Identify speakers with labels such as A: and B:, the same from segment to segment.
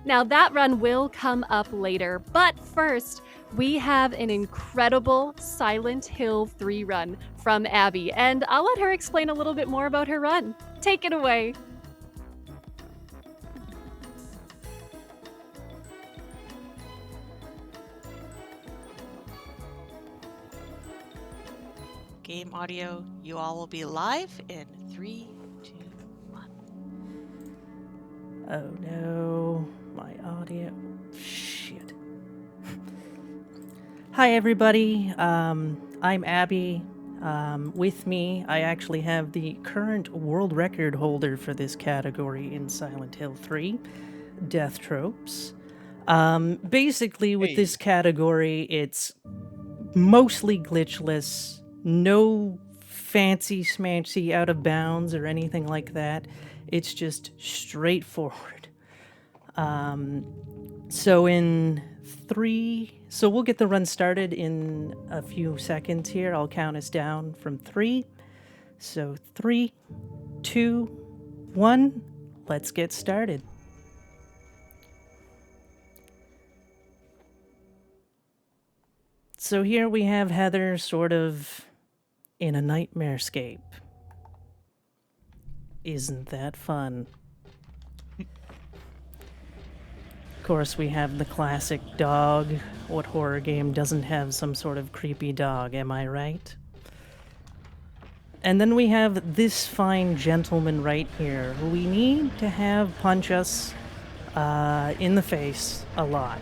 A: Now, that run will come up later, but first, we have an incredible Silent Hill 3 run from Abbie, and I'll let her explain a little bit more about her run. Take it away.
B: Game audio, you all will be live in 3, 2, 1.
C: Oh no, my audio. Shit. Hi everybody, I'm Abbie. With me, I actually have the current world record holder for this category in Silent Hill 3, Deathtropes. Basically, with this category, it's mostly glitchless, no fancy smancy out of bounds or anything like that. It's just straightforward. So we'll get the run started in a few seconds here. I'll count us down from 3. So 3, 2, 1, let's get started. So here we have Heather sort of in a nightmarescape. Isn't that fun? Of course, we have the classic dog. What horror game doesn't have some sort of creepy dog, am I right? And then we have this fine gentleman right here, who we need to have punch us in the face a lot.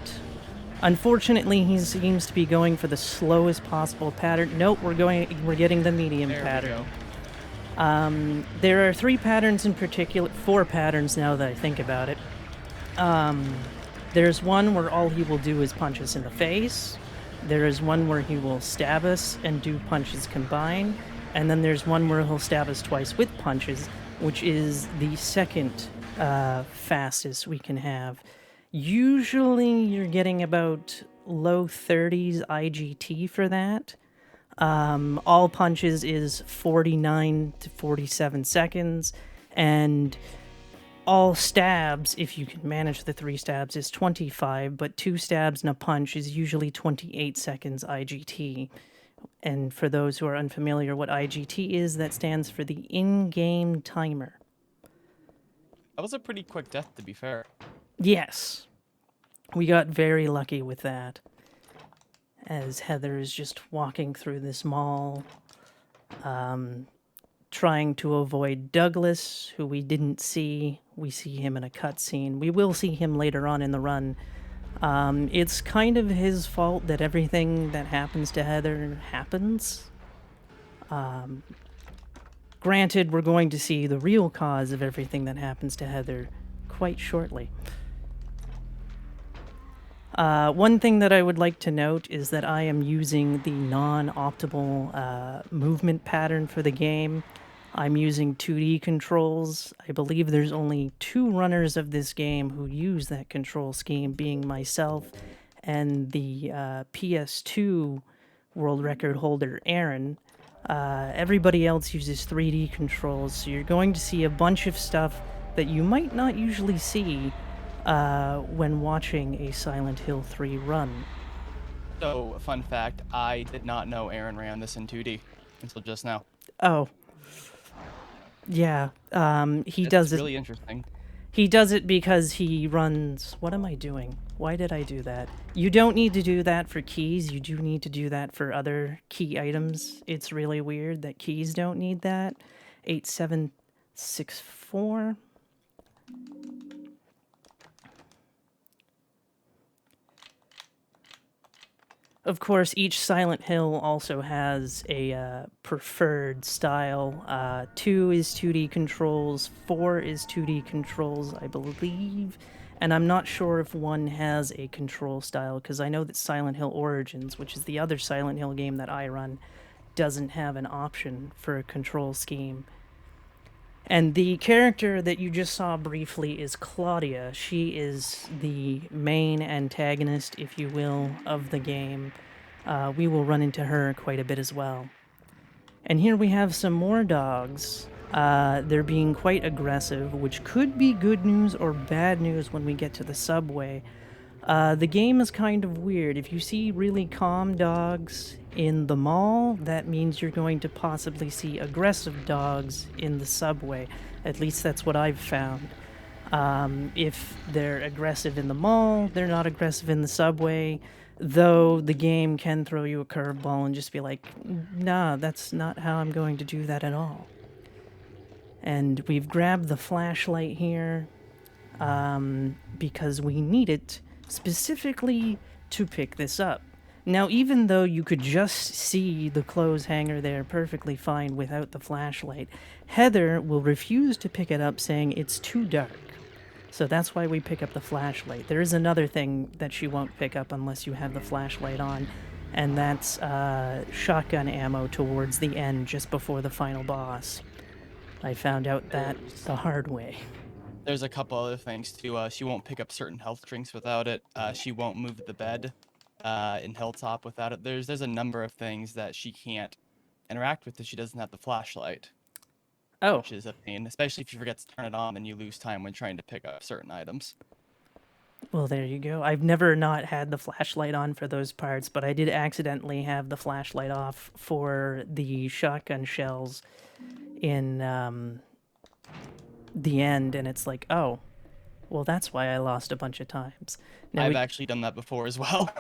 C: Unfortunately, he seems to be going for the slowest possible pattern. Nope, we're getting the medium pattern. There are 3 patterns in particular, 4 patterns now that I think about it. There's one where all he will do is punch us in the face. There is one where he will stab us and do punches combined. And then there's one where he'll stab us twice with punches, which is the second fastest we can have. Usually you're getting about low 30s IGT for that. All punches is 49 to 47 seconds, and all stabs, if you can manage the 3 stabs, is 25, but 2 stabs and a punch is usually 28 seconds IGT. And for those who are unfamiliar what IGT is, that stands for the in-game timer.
D: That was a pretty quick death, to be fair.
C: Yes. We got very lucky with that. As Heather is just walking through this mall, trying to avoid Douglas, who we didn't see. We see him in a cutscene. We will see him later on in the run. It's kind of his fault that everything that happens to Heather happens. Granted, we're going to see the real cause of everything that happens to Heather quite shortly. One thing that I would like to note is that I am using the non-optimal movement pattern for the game. I'm using 2D controls. I believe there's only 2 runners of this game who use that control scheme, being myself and the PS2 world record holder, Aaron. Everybody else uses 3D controls, so you're going to see a bunch of stuff that you might not usually see when watching a Silent Hill 3 run.
D: So, fun fact, I did not know Aaron ran this in 2D until just now.
C: Oh. Yeah,
D: It's really interesting.
C: He does it because he runs... What am I doing? Why did I do that? You don't need to do that for keys. You do need to do that for other key items. It's really weird that keys don't need that. 8764. Of course, each Silent Hill also has a preferred style. 2 is 2D controls, 4 is 2D controls, I believe. And I'm not sure if 1 has a control style, because I know that Silent Hill Origins, which is the other Silent Hill game that I run, doesn't have an option for a control scheme. And the character that you just saw briefly is Claudia. She is the main antagonist, if you will, of the game. We will run into her quite a bit as well. And here we have some more dogs. They're being quite aggressive, which could be good news or bad news when we get to the subway. The game is kind of weird. If you see really calm dogs in the mall, that means you're going to possibly see aggressive dogs in the subway. At least that's what I've found. If they're aggressive in the mall, they're not aggressive in the subway, though the game can throw you a curveball and just be like, nah, that's not how I'm going to do that at all. And we've grabbed the flashlight here because we need it specifically to pick this up. Now, even though you could just see the clothes hanger there perfectly fine without the flashlight, Heather will refuse to pick it up, saying it's too dark. So that's why we pick up the flashlight. There is another thing that she won't pick up unless you have the flashlight on, and that's shotgun ammo towards the end, just before the final boss. I found out that the hard way.
D: There's a couple other things too. She won't pick up certain health drinks without it. She won't move the bed in Hilltop without it. There's a number of things that she can't interact with if she doesn't have the flashlight.
C: Oh,
D: Which is a pain, especially if you forget to turn it on and you lose time when trying to pick up certain items.
C: well, there you go. I've never not had the flashlight on for those parts, but I did accidentally have the flashlight off for the shotgun shells in the end, and it's like, oh, well, that's why I lost a bunch of times. Now
D: I've actually done that before as well.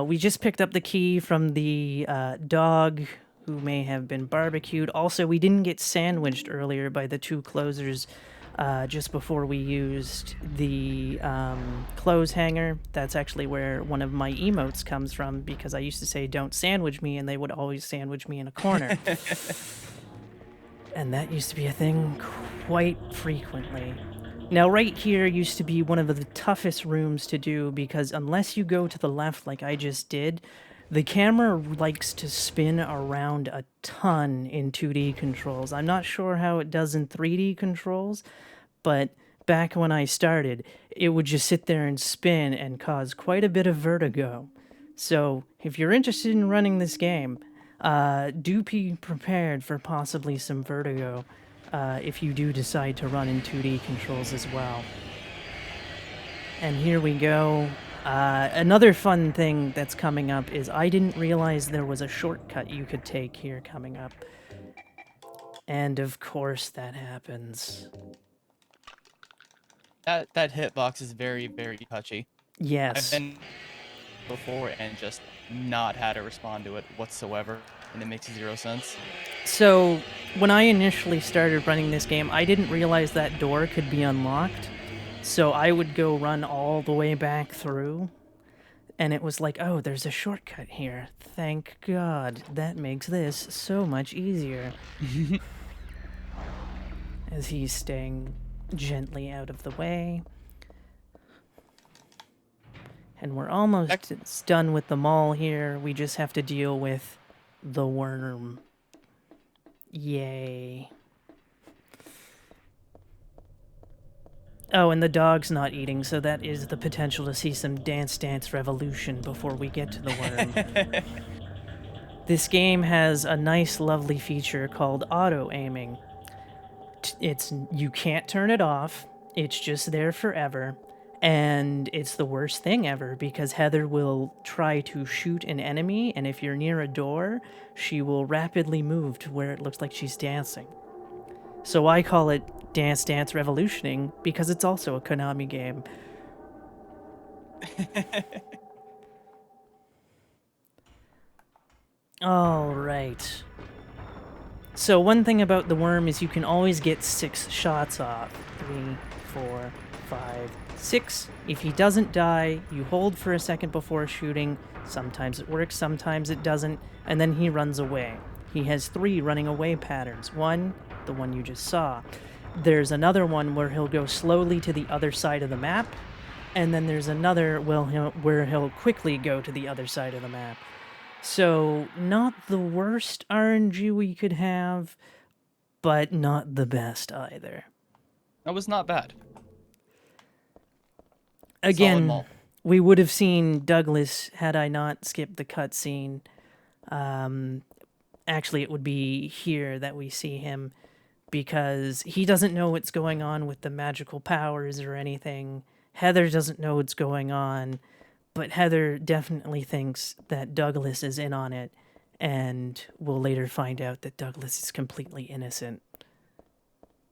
C: we just picked up the key from the dog who may have been barbecued. Also, we didn't get sandwiched earlier by the two closers just before we used the clothes hanger. That's actually where one of my emotes comes from, because I used to say, don't sandwich me, and they would always sandwich me in a corner. And that used to be a thing quite frequently. Now, right here used to be one of the toughest rooms to do, because unless you go to the left like I just did, the camera likes to spin around a ton in 2D controls. I'm not sure how it does in 3D controls, but back when I started, it would just sit there and spin and cause quite a bit of vertigo. So, if you're interested in running this game, do be prepared for possibly some vertigo if you do decide to run in 2D controls as well. And here we go. Another fun thing that's coming up is I didn't realize there was a shortcut you could take here coming up. And of course that happens.
D: That hitbox is very, very touchy.
C: Yes.
D: I've been before and just not had to respond to it whatsoever, and it makes zero sense.
C: So, when I initially started running this game, I didn't realize that door could be unlocked. So I would go run all the way back through, and it was like, oh, there's a shortcut here. Thank God. That makes this so much easier. As he's staying gently out of the way. And we're almost done with the mall here. We just have to deal with the worm. Yay. Oh, and the dog's not eating, so that is the potential to see some Dance Dance Revolution before we get to the worm. This game has a nice, lovely feature called auto-aiming. You can't turn it off. It's just there forever. And it's the worst thing ever, because Heather will try to shoot an enemy, and if you're near a door, she will rapidly move to where it looks like she's dancing. So I call it Dance Dance Revolutioning, because it's also a Konami game. Alright. So one thing about the worm is you can always get 6 shots off. 3, 4, 5, 6. If he doesn't die, you hold for a second before shooting. Sometimes it works, sometimes it doesn't, and then he runs away. He has 3 running away patterns. One, the one you just saw. There's another one where he'll go slowly to the other side of the map, and then there's another where he'll quickly go to the other side of the map. So, not the worst RNG we could have, but not the best either.
D: That was not bad.
C: Again, we would have seen Douglas had I not skipped the cutscene. Actually, it would be here that we see him because he doesn't know what's going on with the magical powers or anything. Heather doesn't know what's going on, but Heather definitely thinks that Douglas is in on it, and we'll later find out that Douglas is completely innocent,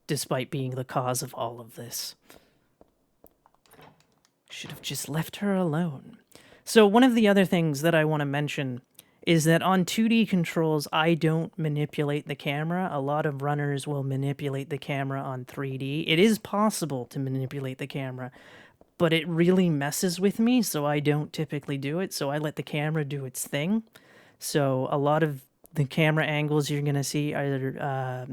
C: despite being the cause of all of this. Should have just left her alone. So one of the other things that I want to mention is that on 2D controls, I don't manipulate the camera. A lot of runners will manipulate the camera on 3D. It is possible to manipulate the camera, but it really messes with me, so I don't typically do it. So I let the camera do its thing. So a lot of the camera angles you're going to see are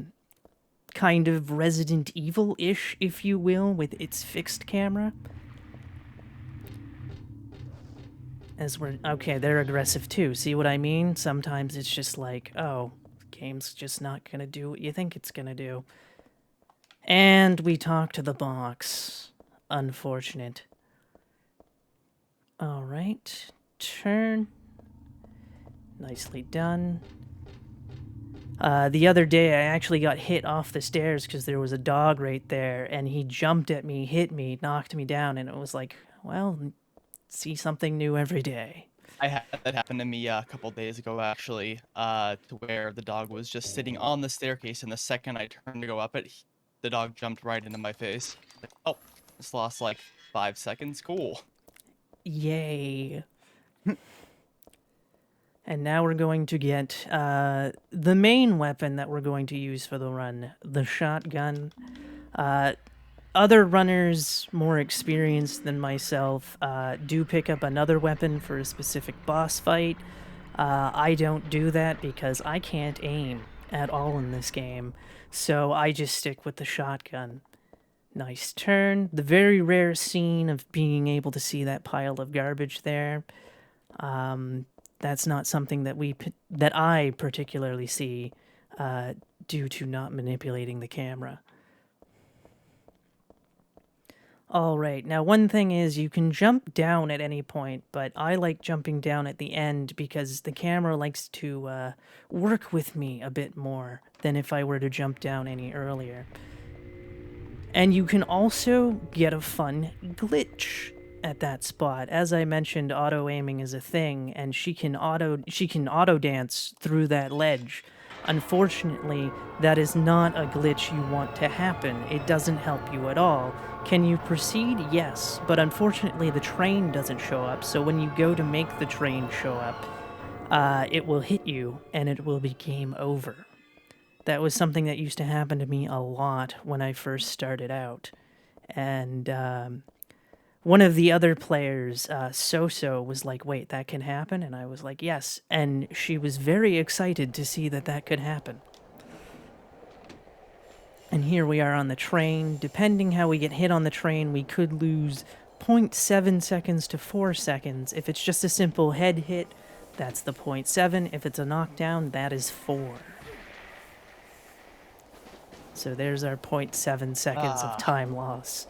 C: kind of Resident Evil-ish, if you will, with its fixed camera. Okay, they're aggressive too. See what I mean? Sometimes it's just like, oh, the game's just not gonna do what you think it's gonna do. And we talk to the box. Unfortunate. Alright. Turn. Nicely done. The other day I actually got hit off the stairs because there was a dog right there, and he jumped at me, hit me, knocked me down, and it was like, well, see something new every day.
D: I had that happen to me a couple days ago, actually, to where the dog was just sitting on the staircase, and the second I turned to go up it, the dog jumped right into my face. Like, oh, just lost like 5 seconds. Cool.
C: Yay. And now we're going to get the main weapon that we're going to use for the run, the shotgun. Other runners more experienced than myself do pick up another weapon for a specific boss fight. I don't do that because I can't aim at all in this game, so I just stick with the shotgun. Nice turn. The very rare scene of being able to see that pile of garbage there. That's not something that I particularly see due to not manipulating the camera. Alright, now one thing is you can jump down at any point, but I like jumping down at the end because the camera likes to work with me a bit more than if I were to jump down any earlier. And you can also get a fun glitch at that spot. As I mentioned, auto-aiming is a thing, and she can auto-dance through that ledge. Unfortunately, that is not a glitch you want to happen. It doesn't help you at all. Can you proceed? Yes, but unfortunately the train doesn't show up, so when you go to make the train show up, it will hit you, and it will be game over. That was something that used to happen to me a lot when I first started out. And one of the other players, Soso, was like, wait, that can happen? And I was like, yes. And she was very excited to see that that could happen. And here we are on the train. Depending how we get hit on the train, we could lose 0.7 seconds to 4 seconds. If it's just a simple head hit, that's the 0.7. If it's a knockdown, that is 4. So there's our 0.7 seconds of time loss.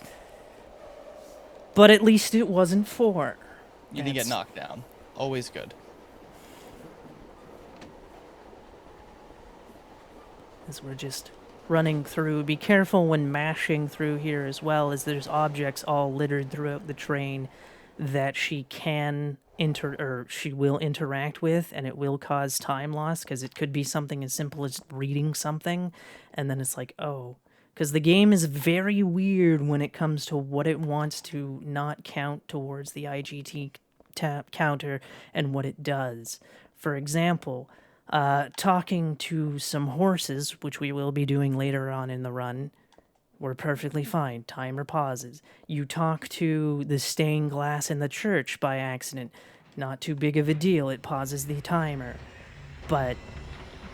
C: But at least it wasn't 4.
D: You didn't get knocked down. Always good.
C: As we're just running through. Be careful when mashing through here as well, as there's objects all littered throughout the train that she will interact with, and it will cause time loss, because it could be something as simple as reading something, and then it's like, oh. Because the game is very weird when it comes to what it wants to not count towards the IGT counter and what it does. For example, talking to some horses, which we will be doing later on in the run, we're perfectly fine. Timer pauses. You talk to the stained glass in the church by accident. Not too big of a deal. It pauses the timer. But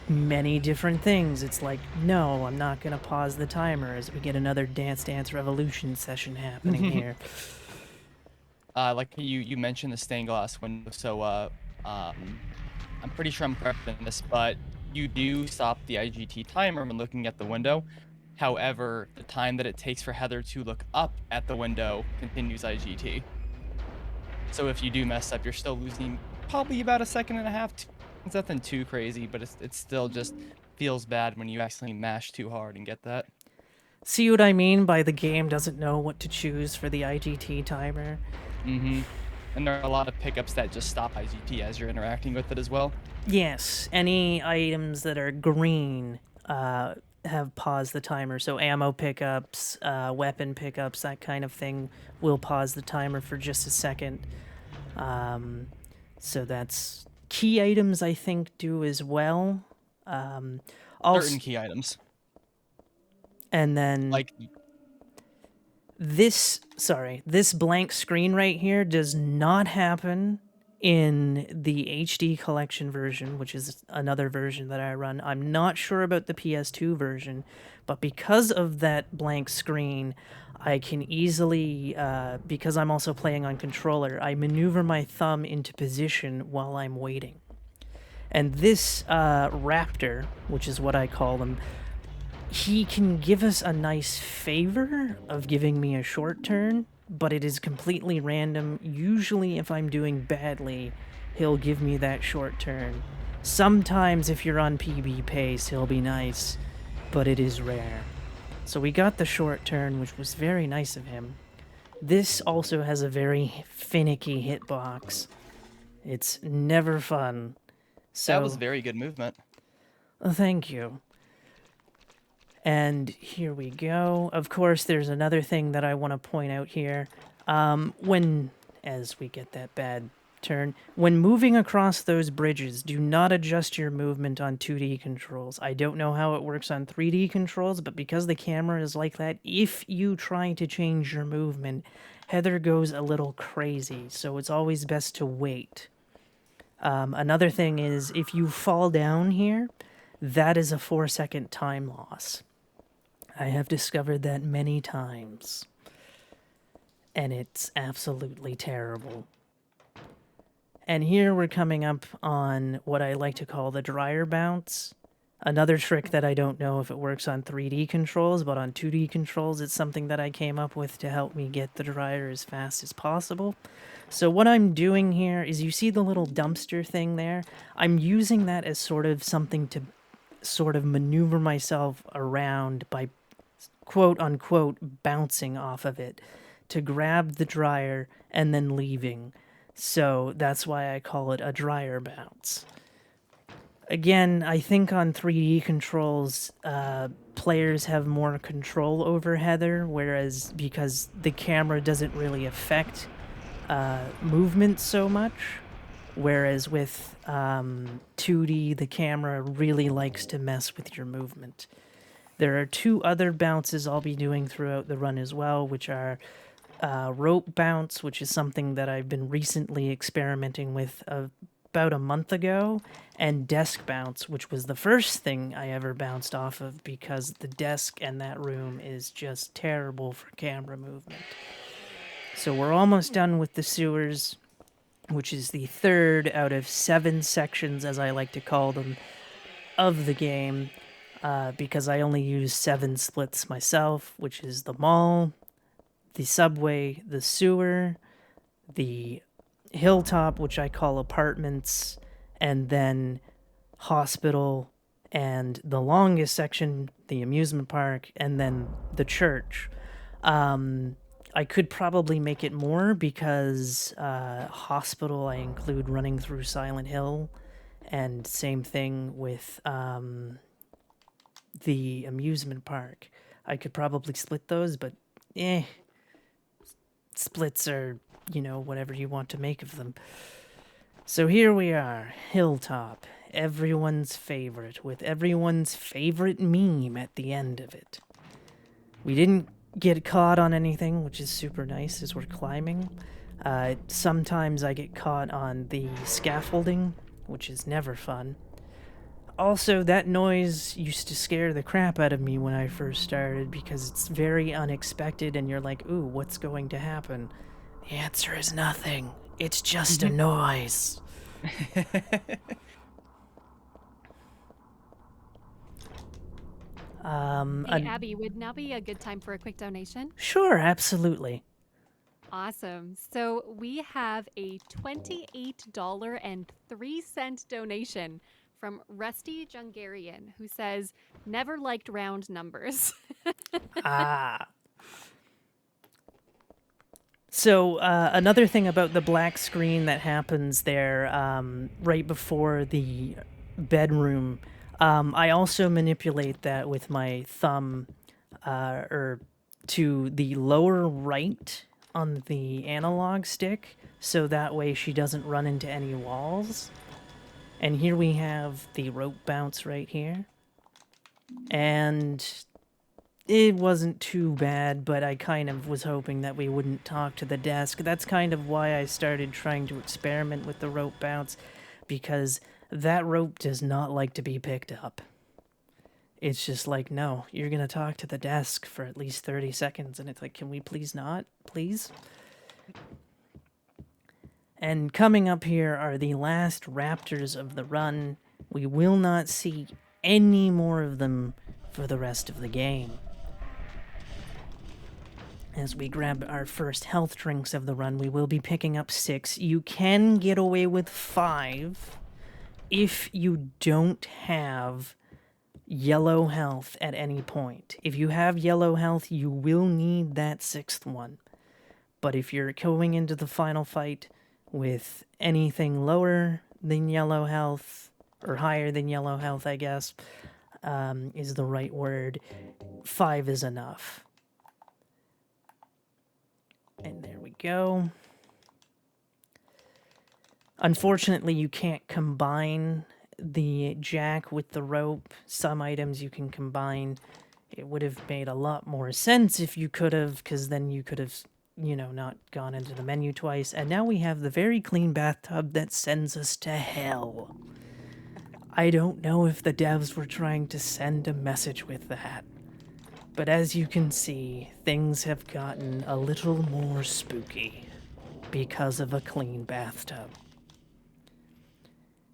C: many different things, it's like, no, I'm not going to pause the timer, as we get another Dance Dance Revolution session happening here.
D: Like you mentioned the stained glass window, so I'm pretty sure I'm correct in this, but you do stop the IGT timer when looking at the window. However, the time that it takes for Heather to look up at the window continues IGT. So if you do mess up, you're still losing probably about 1.5 seconds. It's nothing too crazy, but it's still just feels bad when you accidentally mash too hard and get that.
C: See what I mean by the game doesn't know what to choose for the IGT timer?
D: Mm-hmm. And there are a lot of pickups that just stop IGT as you're interacting with it as well.
C: Yes, any items that are green have paused the timer. So ammo pickups, weapon pickups, that kind of thing will pause the timer for just a second. So that's key items, I think, do as well. Also,
D: Certain key items.
C: and then
D: Like,
C: this blank screen right here does not happen in the HD collection version, which is another version that I run. I'm not sure about the PS2 version, but because of that blank screen, I can easily, because I'm also playing on controller, I maneuver my thumb into position while I'm waiting. And this raptor, which is what I call them, he can give us a nice favor of giving me a short turn, but it is completely random. Usually, if I'm doing badly, he'll give me that short turn. Sometimes, if you're on PB pace, he'll be nice, but it is rare. So we got the short turn, which was very nice of him. This also has a very finicky hitbox. It's never fun. So
D: that was very good movement.
C: thank you. And here we go. Of course, there's another thing that I want to point out here. As we get that bad turn, when moving across those bridges, do not adjust your movement on 2D controls. I don't know how it works on 3D controls, but because the camera is like that, if you try to change your movement, Heather goes a little crazy, so it's always best to wait. Another thing is, if you fall down here, that is a 4-second time loss. I have discovered that many times, and it's absolutely terrible. And here we're coming up on what I like to call the dryer bounce. Another trick that I don't know if it works on 3D controls, but on 2D controls, it's something that I came up with to help me get the dryer as fast as possible. So what I'm doing here is, you see the little dumpster thing there? I'm using that as sort of something to sort of maneuver myself around by quote-unquote bouncing off of it to grab the dryer and then leaving. So that's why I call it a dryer bounce. Again, I think on 3D controls, players have more control over Heather, whereas because the camera doesn't really affect movement so much, whereas with 2D, the camera really likes to mess with your movement. There are 2 other bounces I'll be doing throughout the run as well, which are rope bounce, which is something that I've been recently experimenting with about a month ago, and desk bounce, which was the first thing I ever bounced off of because the desk and that room is just terrible for camera movement. So we're almost done with the sewers, which is the 3rd out of 7 sections, as I like to call them, of the game. Because I only use 7 splits myself, which is the mall, the subway, the sewer, the hilltop, which I call apartments, and then hospital, and the longest section, the amusement park, and then the church. I could probably make it more because hospital I include running through Silent Hill, and same thing with the amusement park. I could probably split those, but splits are, whatever you want to make of them. So here we are, Hilltop, everyone's favorite, with everyone's favorite meme at the end of it. We didn't get caught on anything, which is super nice as we're climbing. Sometimes I get caught on the scaffolding, which is never fun. Also, that noise used to scare the crap out of me when I first started because it's very unexpected and you're like, ooh, what's going to happen? The answer is nothing. It's just a noise.
A: Hey, Abby, would now be a good time for a quick donation?
C: Sure, absolutely.
A: Awesome. So we have a $28.03 donation from Rusty Jungarian, who says, never liked round numbers.
C: Ah. So another thing about the black screen that happens there right before the bedroom, I also manipulate that with my thumb or to the lower right on the analog stick, so that way she doesn't run into any walls. And here we have the rope bounce right here. And it wasn't too bad, but I kind of was hoping that we wouldn't talk to the desk. That's kind of why I started trying to experiment with the rope bounce, because that rope does not like to be picked up. It's just like, no, you're going to talk to the desk for at least 30 seconds. And it's like, can we please not? Please? And coming up here are the last raptors of the run. We will not see any more of them for the rest of the game. As we grab our first health drinks of the run, we will be picking up 6. You can get away with 5 if you don't have yellow health at any point. If you have yellow health, you will need that 6th one. But if you're going into the final fight with anything lower than yellow health, or higher than yellow health, I guess, is the right word, 5 is enough. And there we go. Unfortunately, you can't combine the jack with the rope. Some items you can combine. It would have made a lot more sense if you could have, because then you could have, you know, not gone into the menu twice. And now we have the very clean bathtub that sends us to hell. I don't know if the devs were trying to send a message with that. But as you can see, things have gotten a little more spooky because of a clean bathtub.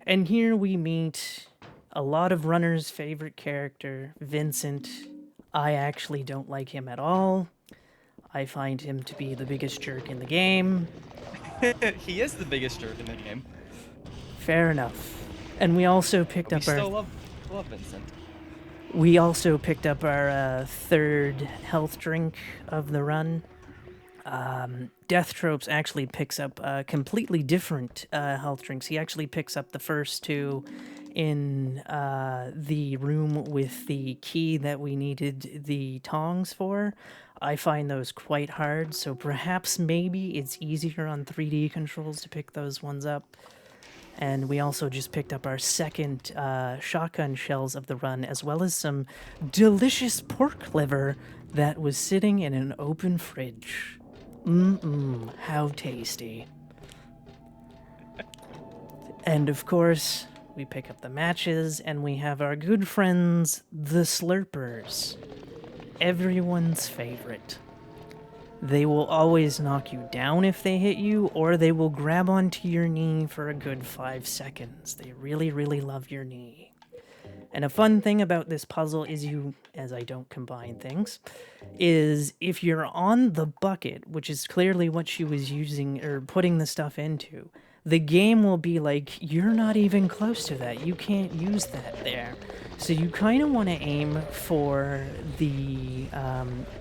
C: And here we meet a lot of runners' favorite character, Vincent. I actually don't like him at all. I find him to be the biggest jerk in the game.
D: He is the biggest jerk in the game.
C: Fair enough. And we also picked
D: We
C: up our...
D: still love Vincent.
C: We also picked up our third health drink of the run. Deathtropes actually picks up completely different health drinks. He actually picks up the first 2 in the room with the key that we needed the tongs for. I find those quite hard, so perhaps maybe it's easier on 3D controls to pick those ones up. And we also just picked up our second shotgun shells of the run, as well as some delicious pork liver that was sitting in an open fridge. How tasty. And of course, we pick up the matches, and we have our good friends, the Slurpers. Everyone's favorite. They will always knock you down if they hit you, or they will grab onto your knee for a good 5 seconds. They really, really love your knee. And a fun thing about this puzzle is as I don't combine things, is if you're on the bucket, which is clearly what she was using or putting the stuff into, the game will be like, you're not even close to that. You can't use that there. So you kind of want to aim for the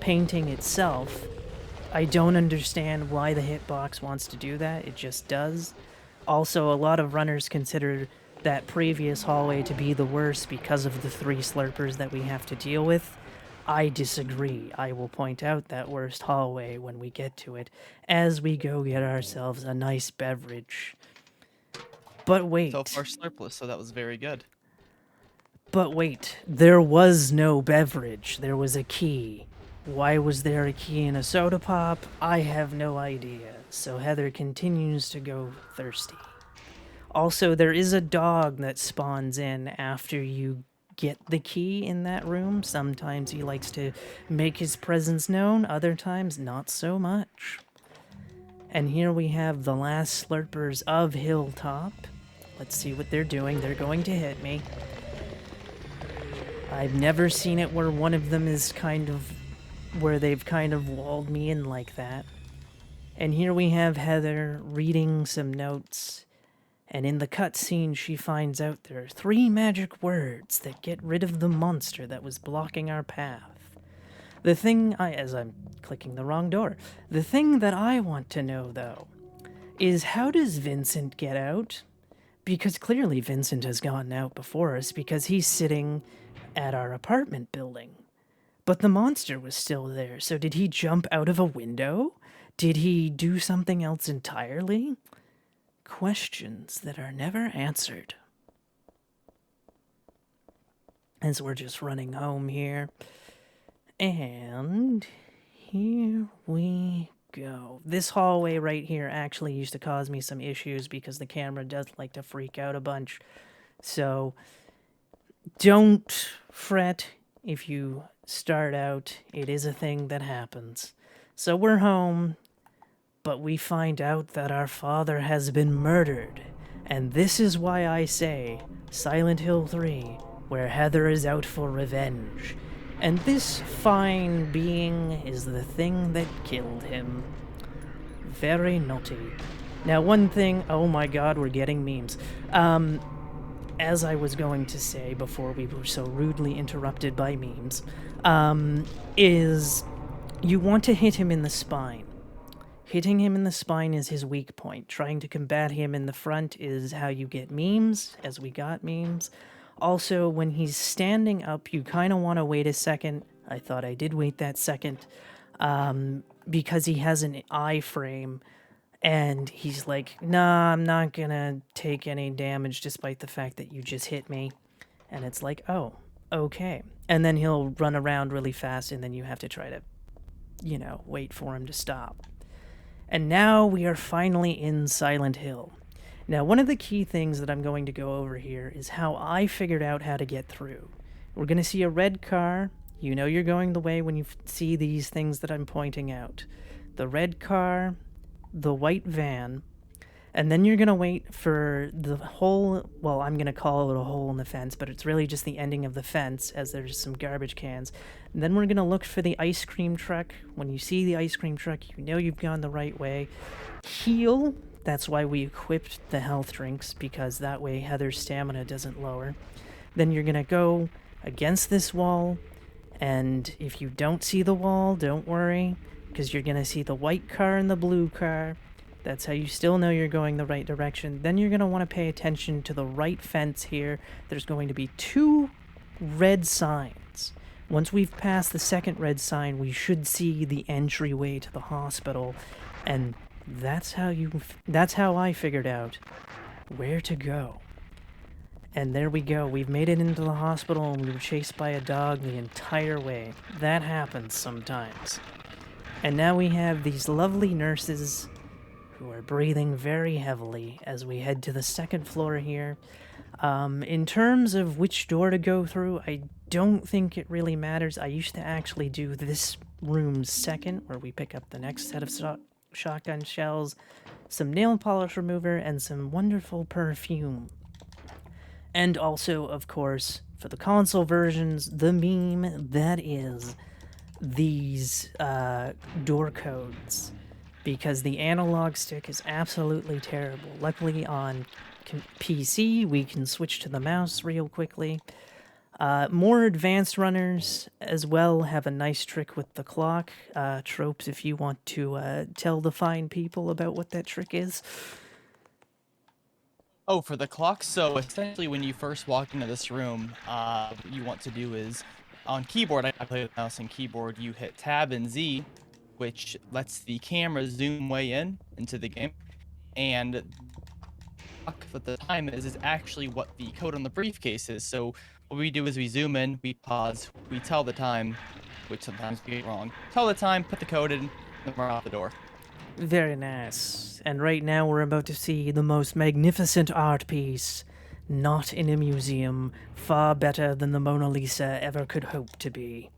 C: painting itself. I don't understand why the hitbox wants to do that. It just does. Also, a lot of runners consider that previous hallway to be the worst because of the 3 slurpers that we have to deal with. I disagree. I will point out that worst hallway when we get to it, as we go get ourselves a nice beverage. But wait.
D: So far slurpless, so that was very good.
C: But wait, there was no beverage. There was a key. Why was there a key in a soda pop? I have no idea. So Heather continues to go thirsty. Also, there is a dog that spawns in after you get the key in that room. Sometimes he likes to make his presence known, other times not so much. And here we have the last slurpers of Hilltop. Let's see what they're doing. They're going to hit me. I've never seen it where one of them is where they've kind of walled me in like that. And here we have Heather reading some notes And in the cutscene, she finds out there are 3 magic words that get rid of the monster that was blocking our path. As I'm clicking the wrong door, the thing that I want to know, though, is how does Vincent get out? Because clearly Vincent has gotten out before us because he's sitting at our apartment building. But the monster was still there, so did he jump out of a window? Did he do something else entirely? Questions that are never answered. As we're just running home here. And here we go. This hallway right here actually used to cause me some issues because the camera does like to freak out a bunch. So don't fret if you start out. It is a thing that happens. So we're home, but we find out that our father has been murdered. And this is why I say Silent Hill 3, where Heather is out for revenge. And this fine being is the thing that killed him. Very naughty. Now, one thing, oh my god, we're getting memes. As I was going to say before we were so rudely interrupted by memes, is you want to hit him in the spine. Hitting him in the spine is his weak point. Trying to combat him in the front is how you get memes, as we got memes. Also, when he's standing up, you kind of want to wait a second. I thought I did wait that second. Because he has an iframe. And he's like, nah, I'm not gonna take any damage despite the fact that you just hit me. And it's like, oh, okay. And then he'll run around really fast, and then you have to try to, wait for him to stop. And now we are finally in Silent Hill. Now, one of the key things that I'm going to go over here is how I figured out how to get through. We're going to see a red car. You know you're going the way when you see these things that I'm pointing out. The red car, the white van, and then you're going to wait for the hole, well, I'm going to call it a hole in the fence, but it's really just the ending of the fence as there's some garbage cans. And then we're going to look for the ice cream truck. When you see the ice cream truck, you know you've gone the right way. Heal, that's why we equipped the health drinks, because that way Heather's stamina doesn't lower. Then you're going to go against this wall, and if you don't see the wall, don't worry, because you're going to see the white car and the blue car. That's how you still know you're going the right direction. Then you're going to want to pay attention to the right fence here. There's going to be 2 red signs. Once we've passed the second red sign, we should see the entryway to the hospital. And that's how I figured out where to go. And there we go. We've made it into the hospital, and we were chased by a dog the entire way. That happens sometimes. And now we have these lovely nurses who are breathing very heavily as we head to the second floor here. In terms of which door to go through, I don't think it really matters. I used to actually do this room second, where we pick up the next set of shotgun shells, some nail polish remover, and some wonderful perfume. And also, of course, for the console versions, the meme that is these door codes. Because the analog stick is absolutely terrible. Luckily on PC, we can switch to the mouse real quickly. More advanced runners as well have a nice trick with the clock. Tropes, if you want to tell the fine people about what that trick is.
D: Oh, for the clock, so essentially when you first walk into this room, what you want to do is, on keyboard, I play with mouse and keyboard, you hit Tab and Z, which lets the camera zoom way into the game, and what the time is actually what the code on the briefcase is. So what we do is we zoom in, we pause, we tell the time, which sometimes we get wrong. Tell the time, put the code in, and we're out the door.
C: Very nice. And right now we're about to see the most magnificent art piece, not in a museum, far better than the Mona Lisa ever could hope to be.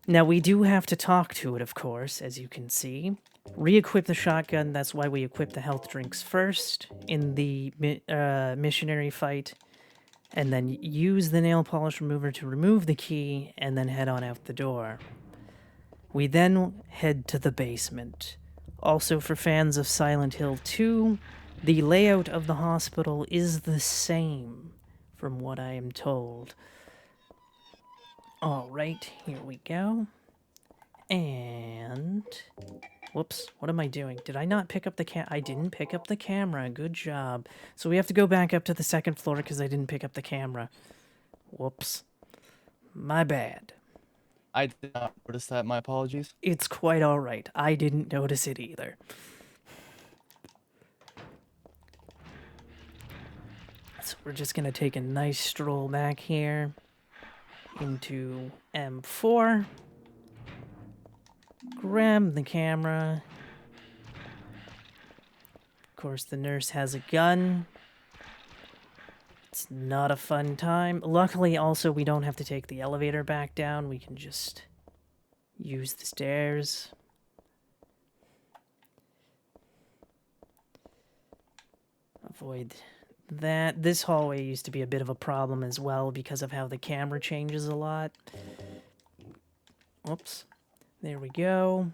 C: Now, we do have to talk to it, of course, as you can see. Re-equip the shotgun, that's why we equip the health drinks first in the missionary fight. And then use the nail polish remover to remove the key, and then head on out the door. We then head to the basement. Also, for fans of Silent Hill 2, The layout of the hospital is the same, from what I am told. Alright, here we go. And... Whoops, what am I doing? Did I not pick up the I didn't pick up the camera. Good job. So we have to go back up to the second floor because I didn't pick up the camera. Whoops. My bad.
D: I did not notice that. My apologies.
C: It's quite alright. I didn't notice it either. So we're just going to take a nice stroll back here into M4. Grab the camera. Of course, the nurse has a gun. It's not a fun time. Luckily, also, we don't have to take the elevator back down. We can just use the stairs. Avoid that. This hallway used to be a bit of a problem as well because of how the camera changes a lot. Whoops. There we go.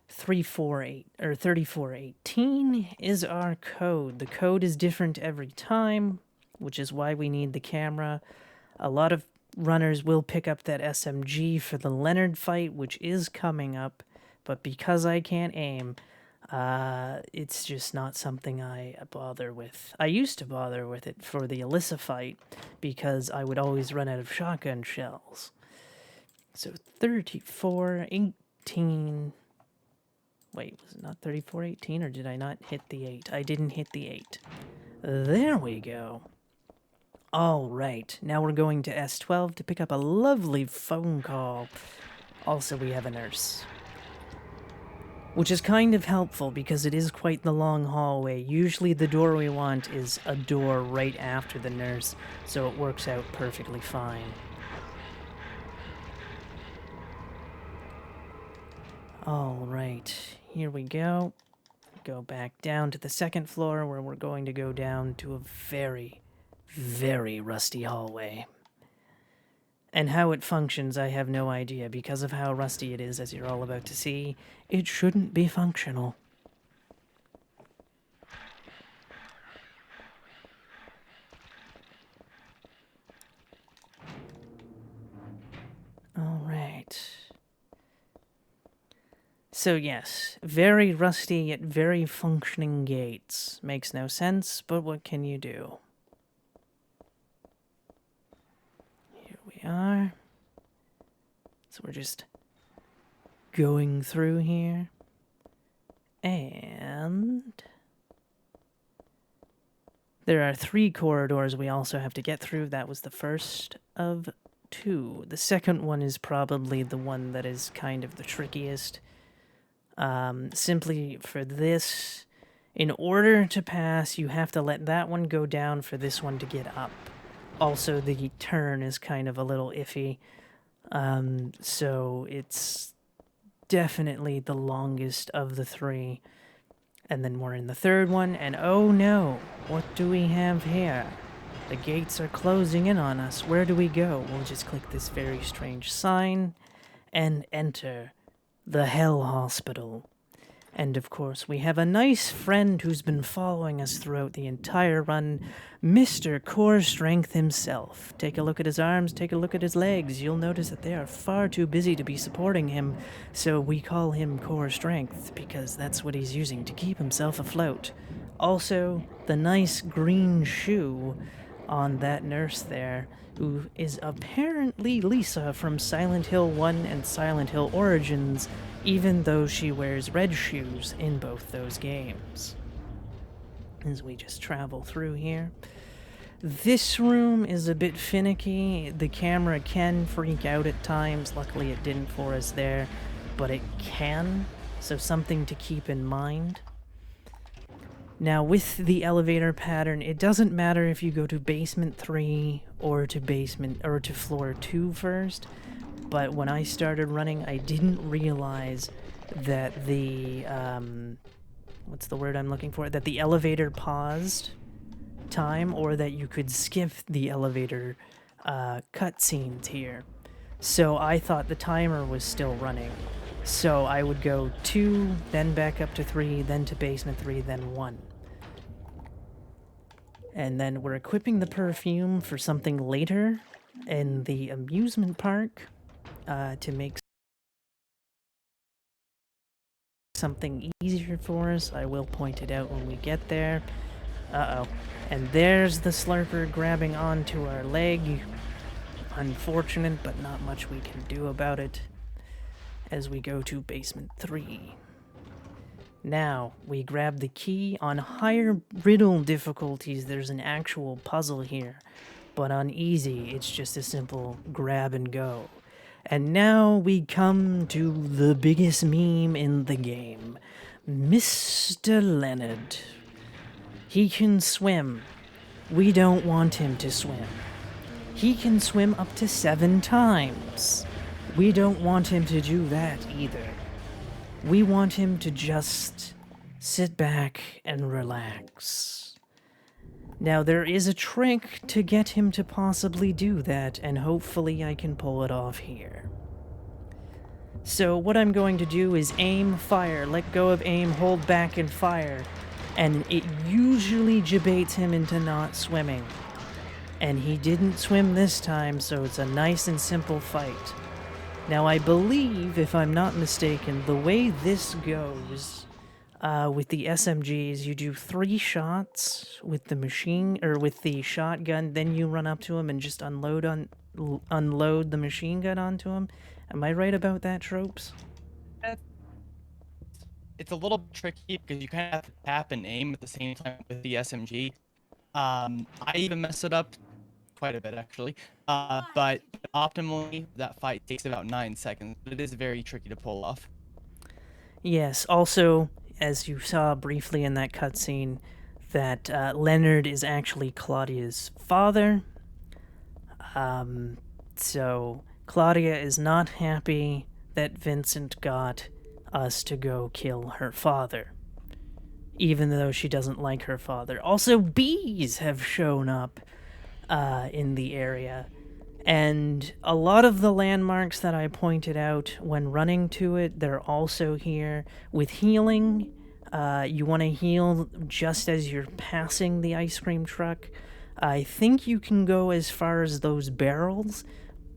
C: 3418 is our code. The code is different every time, which is why we need the camera. A lot of runners will pick up that SMG for the Leonard fight, which is coming up, but because I can't aim, it's just not something I bother with. I used to bother with it for the Alyssa fight because I would always run out of shotgun shells. So 3418. Wait, was it not 3418 or did I not hit the 8? I didn't hit the 8. There we go. All right, now we're going to S12 to pick up a lovely phone call. Also, we have a nurse. Which is kind of helpful because it is quite the long hallway. Usually the door we want is a door right after the nurse, so it works out perfectly fine. Alright, here we go. Go back down to the second floor where we're going to go down to a very, very rusty hallway. And how it functions, I have no idea. Because of how rusty it is, as you're all about to see, it shouldn't be functional. Alright. So yes, very rusty yet very functioning gates. Makes no sense, but what can you do? Here we are. So we're just going through here. And there are 3 corridors we also have to get through. That was the first of 2. The second one is probably the one that is kind of the trickiest. Simply for this, in order to pass, you have to let that one go down for this one to get up. Also, the turn is kind of a little iffy, so it's definitely the longest of the 3. And then we're in the third one, and oh no, what do we have here? The gates are closing in on us. Where do we go? We'll just click this very strange sign and enter the Hell Hospital. And of course, we have a nice friend who's been following us throughout the entire run, Mr. Core Strength himself. Take a look at his arms, take a look at his legs. You'll notice that they are far too busy to be supporting him, so we call him Core Strength, because that's what he's using to keep himself afloat. Also, the nice green shoe on that nurse there, who is apparently Lisa from Silent Hill 1 and Silent Hill Origins, even though she wears red shoes in both those games. As we just travel through here. This room is a bit finicky. The camera can freak out at times. Luckily it didn't for us there, but it can, so something to keep in mind. Now, with the elevator pattern, it doesn't matter if you go to basement 3 or to floor 2 first, but when I started running, I didn't realize that the, what's the word I'm looking for? That the elevator paused time, or that you could skip the elevator cutscenes here. So I thought the timer was still running. So I would go 2, then back up to 3, then to basement 3, then 1. And then we're equipping the perfume for something later in the amusement park to make something easier for us. I will point it out when we get there. Uh-oh. And there's the Slurper grabbing onto our leg. Unfortunate, but not much we can do about it as we go to basement 3. Now, we grab the key. On higher riddle difficulties, there's an actual puzzle here. But on easy, it's just a simple grab and go. And now we come to the biggest meme in the game. Mr. Leonard. He can swim. We don't want him to swim. He can swim up to 7 times. We don't want him to do that either. We want him to just sit back and relax. Now, there is a trick to get him to possibly do that, and hopefully I can pull it off here. So what I'm going to do is aim, fire, let go of aim, hold back, and fire. And it usually debates him into not swimming. And he didn't swim this time, so it's a nice and simple fight. Now, I believe, if I'm not mistaken, the way this goes with the SMGs, you do 3 shots with the machine or with the shotgun, then you run up to him and just unload the machine gun onto him. Am I right about that, Tropes?
D: It's a little tricky because you kind of have to tap and aim at the same time with the SMG. I even mess it up quite a bit, actually. But optimally, that fight takes about 9 seconds. But it is very tricky to pull off.
C: Yes, also, as you saw briefly in that cutscene, that Leonard is actually Claudia's father. So Claudia is not happy that Vincent got us to go kill her father, even though she doesn't like her father. Also, bees have shown up in the area, and a lot of the landmarks that I pointed out when running to it, they're also here. With healing, you want to heal just as you're passing the ice cream truck. I think you can go as far as those barrels,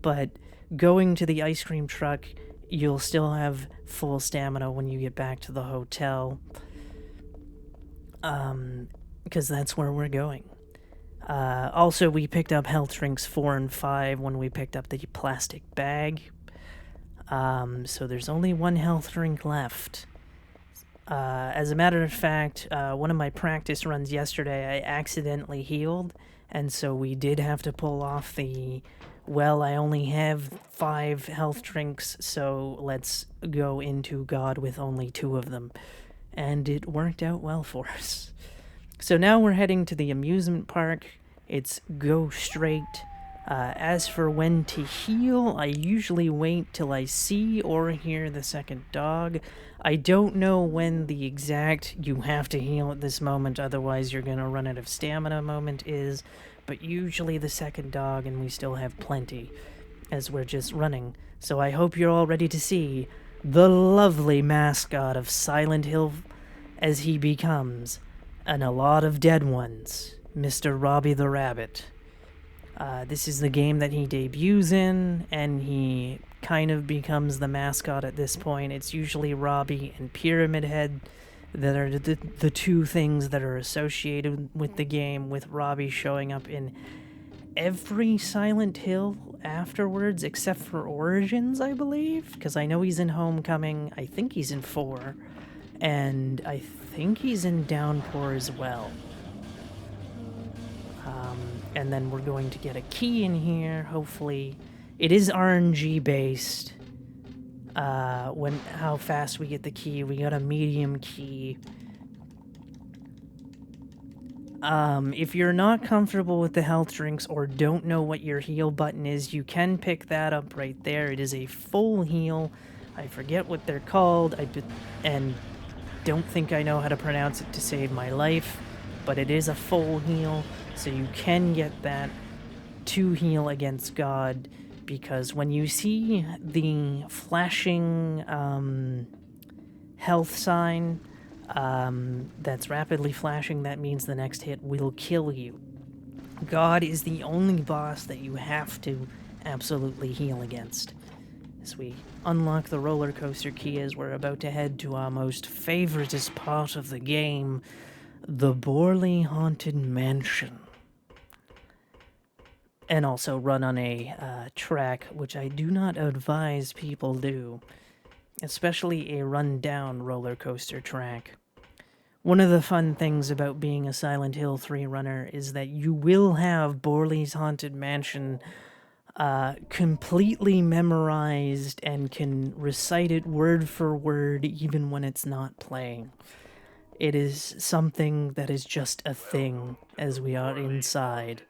C: but going to the ice cream truck, you'll still have full stamina when you get back to the hotel. Because that's where we're going. Also, we picked up health drinks 4 and 5 when we picked up the plastic bag. So there's only 1 health drink left. As a matter of fact, one of my practice runs yesterday, I accidentally healed, and so we did have to pull off the, well, I only have 5 health drinks, so let's go into God with only 2 of them. And it worked out well for us. So now we're heading to the amusement park. It's go straight. As for when to heal, I usually wait till I see or hear the second dog. I don't know when the exact you have to heal at this moment, otherwise you're gonna run out of stamina moment is, but usually the second dog, and we still have plenty as we're just running. So I hope you're all ready to see the lovely mascot of Silent Hill as he becomes, and a lot of dead ones, Mr. Robbie the Rabbit. This is the game that he debuts in, and he kind of becomes the mascot at this point. It's usually Robbie and Pyramid Head that are the 2 things that are associated with the game, with Robbie showing up in every Silent Hill afterwards, except for Origins, I believe, because I know he's in Homecoming, I think he's in 4, and I think he's in Downpour as well. And then we're going to get a key in here, hopefully. It is RNG based. How fast we get the key. We got a medium key. If you're not comfortable with the health drinks or don't know what your heal button is, you can pick that up right there. It is a full heal. I forget what they're called, and don't think I know how to pronounce it to save my life, but it is a full heal, so you can get that to heal against God, because when you see the flashing health sign that's rapidly flashing, that means the next hit will kill you. God is the only boss that you have to absolutely heal against. As we unlock the roller coaster key as we're about to head to our most favoritist part of the game, the Borley Haunted Mansion. And also run on a track, which I do not advise people do, especially a run-down roller coaster track. One of the fun things about being a Silent Hill 3 runner is that you will have Borley's Haunted Mansion completely memorized and can recite it word for word even when it's not playing. It is something that is just a thing as we are inside.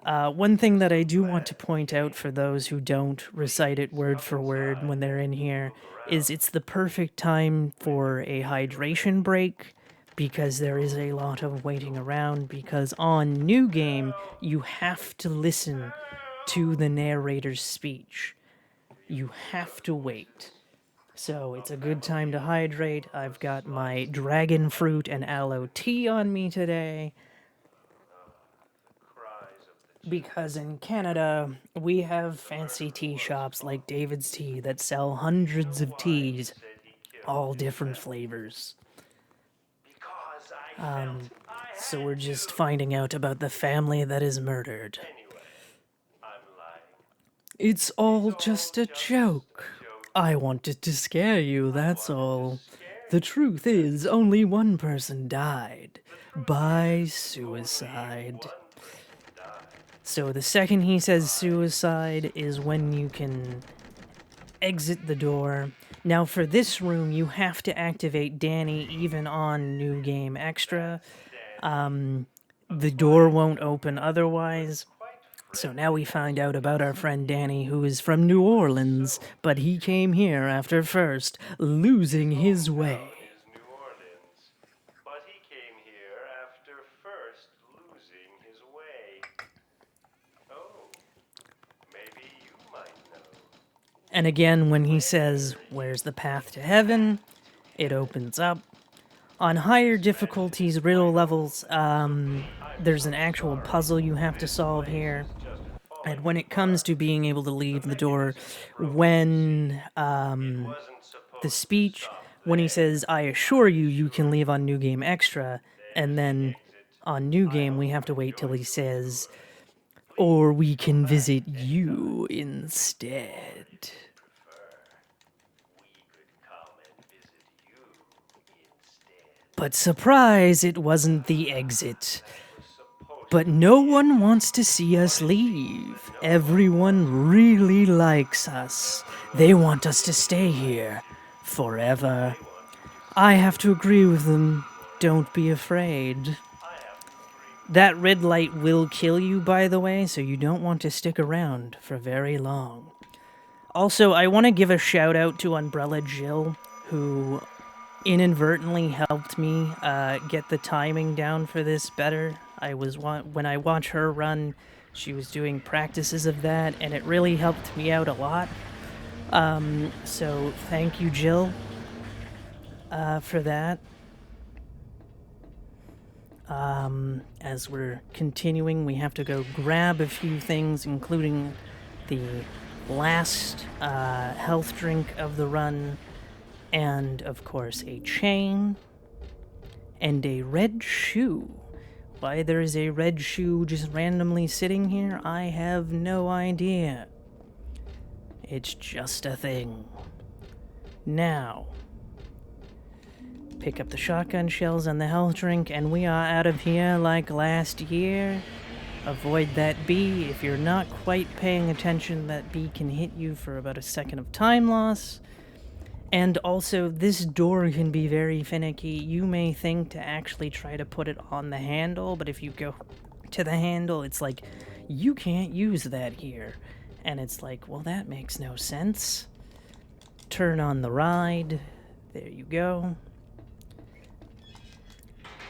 C: One thing that I do want to point out for those who don't recite it word for word when they're in here is it's the perfect time for a hydration break because there is a lot of waiting around because on New Game you have to listen to the narrator's speech. You have to wait. So it's a good time to hydrate. I've got my dragon fruit and aloe tea on me today. Because in Canada, we have fancy tea shops like David's Tea that sell hundreds of teas, all different flavors. So we're just finding out about the family that is murdered. It's all just a joke. I wanted to scare you, that's all. The truth is, only one person died. By suicide. So the second he says suicide is when you can exit the door. Now for this room, you have to activate Danny even on New Game Extra. The door won't open otherwise. So now we find out about our friend Danny, who is from New Orleans, but he came here after first losing his way. And again, when he says, "Where's the path to heaven?" it opens up. On higher difficulties, riddle levels, there's an actual puzzle you have to solve here. And when it comes to being able to leave the door, when the speech, when he says, "I assure you, you can leave on New Game Extra," and then on New Game, we have to wait till he says, "Or we can visit you instead." But surprise, it wasn't the exit. But no one wants to see us leave. Everyone really likes us. They want us to stay here forever. I have to agree with them. Don't be afraid. That red light will kill you, by the way, so you don't want to stick around for very long. Also, I want to give a shout out to Umbrella Jill, who inadvertently helped me get the timing down for this better. When I watch her run, she was doing practices of that, and it really helped me out a lot. So thank you, Jill, for that. As we're continuing, we have to go grab a few things, including the last health drink of the run, and, of course, a chain, and a red shoe. Why there is a red shoe just randomly sitting here, I have no idea. It's just a thing. Now, pick up the shotgun shells and the health drink, and we are out of here like last year. Avoid that bee. If you're not quite paying attention, that bee can hit you for about a second of time loss. And also, this door can be very finicky. You may think to actually try to put it on the handle, but if you go to the handle, it's like, you can't use that here. And it's like, well, that makes no sense. Turn on the ride. There you go.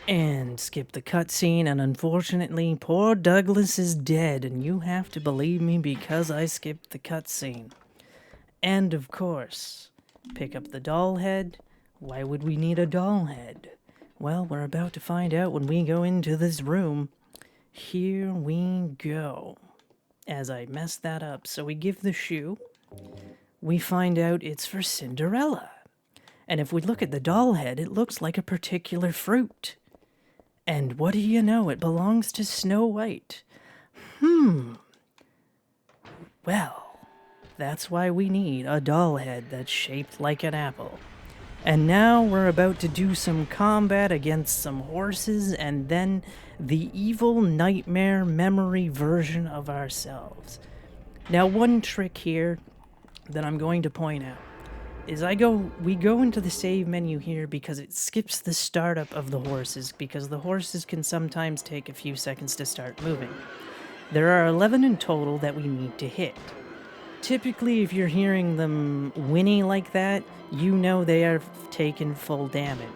C: And skip the cutscene, and unfortunately, poor Douglas is dead, and you have to believe me because I skipped the cutscene. And of course, pick up the doll head. Why would we need a doll head? Well, we're about to find out when we go into this room. here we go. As I messed that up, so we give the shoe. We find out it's for Cinderella. And if we look at the doll head, it looks like a particular fruit. And what do you know? It belongs to Snow White. Well, that's why we need a doll head that's shaped like an apple. And now we're about to do some combat against some horses and then the evil nightmare memory version of ourselves. Now, one trick here that I'm going to point out is we go into the save menu here because it skips the startup of the horses, because the horses can sometimes take a few seconds to start moving. There are 11 in total that we need to hit. Typically, if you're hearing them whinny like that, you know they are taking full damage.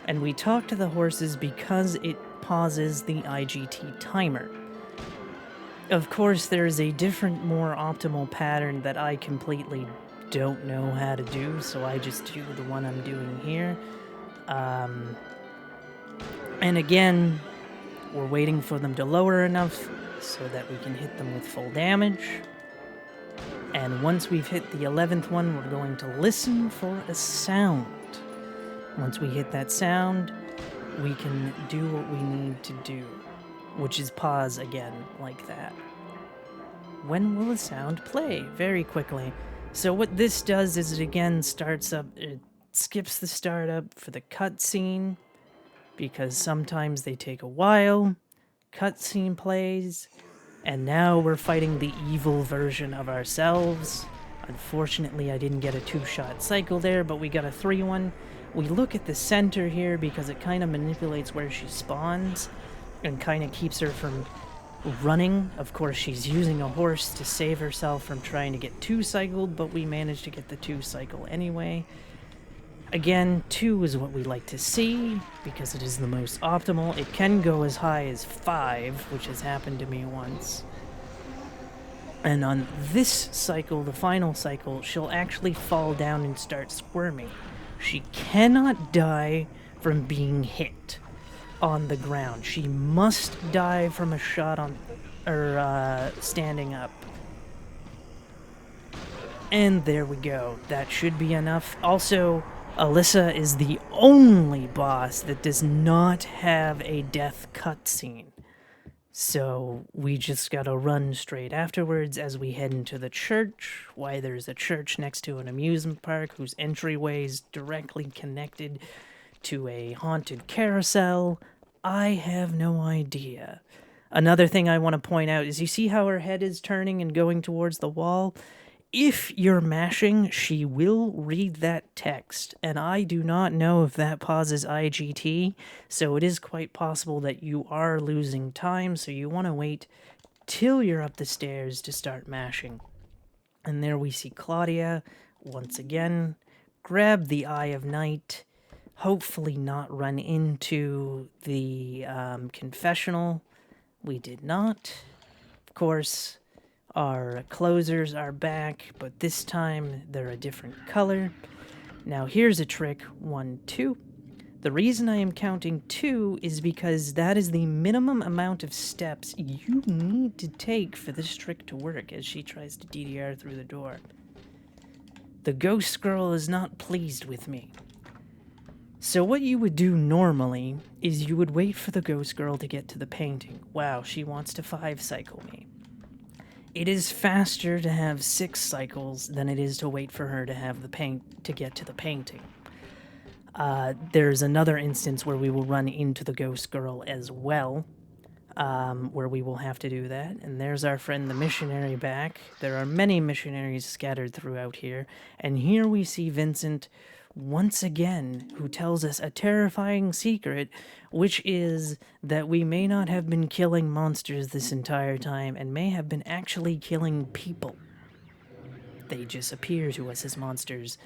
C: And we talk to the horses because it pauses the IGT timer. Of course, there is a different, more optimal pattern that I completely don't know how to do, so I just do the one I'm doing here. And again, we're waiting for them to lower enough so that we can hit them with full damage. And once we've hit the 11th one, we're going to listen for a sound. Once we hit that sound, we can do what we need to do, which is pause again, like that. When will a sound play? Very quickly. So what this does is it again starts up, it skips the startup for the cutscene, because sometimes they take a while. Cutscene plays, and now we're fighting the evil version of ourselves. Unfortunately, I didn't get a 2-shot cycle there, but we got a 3-1. We look at the center here because it kind of manipulates where she spawns and kind of keeps her from running. Of course, she's using a horse to save herself from trying to get 2-cycled, but we managed to get the 2-cycle anyway. Again, 2 is what we like to see, because it is the most optimal. It can go as high as 5, which has happened to me once. And on this cycle, the final cycle, she'll actually fall down and start squirming. She cannot die from being hit on the ground. She must die from a shot on, or standing up. And there we go. That should be enough. Also, Alyssa is the only boss that does not have a death cutscene. So we just gotta run straight afterwards as we head into the church. Why, there's a church next to an amusement park whose entryway is directly connected to a haunted carousel. I have no idea. Another thing I want to point out is you see how her head is turning and going towards the wall? If you're mashing, she will read that text, and I do not know if that pauses IGT, so it is quite possible that you are losing time, so you want to wait till you're up the stairs to start mashing. And there we see Claudia, once again, grab the Eye of Night, hopefully not run into the confessional. We did not. Of course, our closers are back, but this time they're a different color. Now here's a trick, 1, 2. The reason I am counting 2 is because that is the minimum amount of steps you need to take for this trick to work as she tries to DDR through the door. The ghost girl is not pleased with me. So what you would do normally is you would wait for the ghost girl to get to the painting. Wow, she wants to 5-cycle me. It is faster to have 6 cycles than it is to wait for her to have to get to the painting. There's another instance where we will run into the ghost girl as well, where we will have to do that. And there's our friend the missionary back. There are many missionaries scattered throughout here. And here we see Vincent once again, who tells us a terrifying secret, which is that we may not have been killing monsters this entire time and may have been actually killing people. They just appear to us as monsters.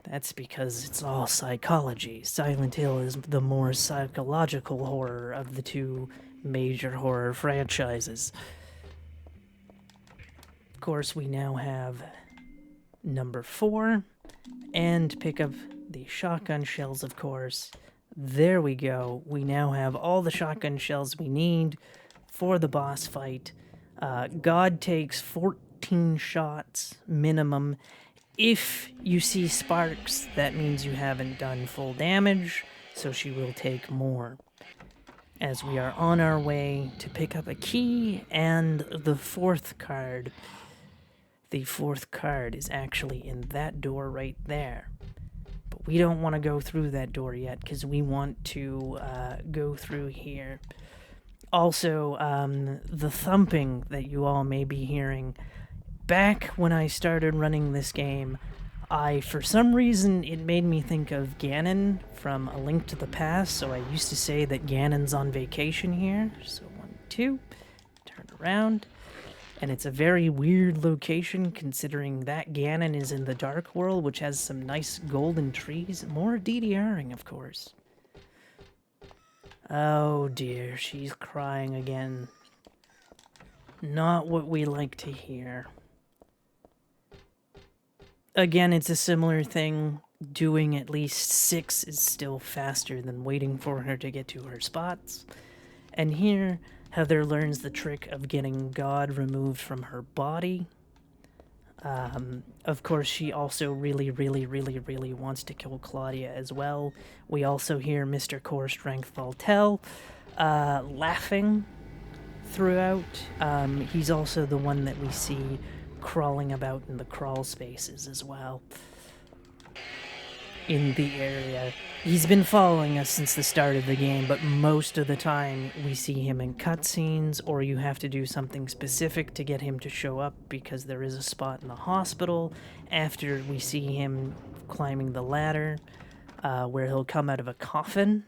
C: That's because it's all psychology. Silent Hill is the more psychological horror of the 2 major horror franchises. Of course, we now have number 4. And pick up the shotgun shells, of course. There we go. We now have all the shotgun shells we need for the boss fight. God takes 14 shots minimum. If you see sparks, that means you haven't done full damage, so she will take more. As we are on our way to pick up a key and the 4th card. The 4th card is actually in that door right there. But we don't want to go through that door yet because we want to go through here. Also, the thumping that you all may be hearing. Back when I started running this game, for some reason, it made me think of Ganon from A Link to the Past, so I used to say that Ganon's on vacation here. So 1, 2, turn around. And it's a very weird location considering that Ganon is in the Dark World, which has some nice golden trees. More DDRing, of course. Oh dear, she's crying again. Not what we like to hear. Again, it's a similar thing. Doing at least 6 is still faster than waiting for her to get to her spots. And here, Heather learns the trick of getting God removed from her body. Of course, she also really wants to kill Claudia as well. We also hear Mr. Core Strength Valtel laughing throughout. He's also the one that we see crawling about in the crawl spaces as well in the area. He's been following us since the start of the game, but most of the time we see him in cutscenes, or you have to do something specific to get him to show up because there is a spot in the hospital after we see him climbing the ladder where he'll come out of a coffin.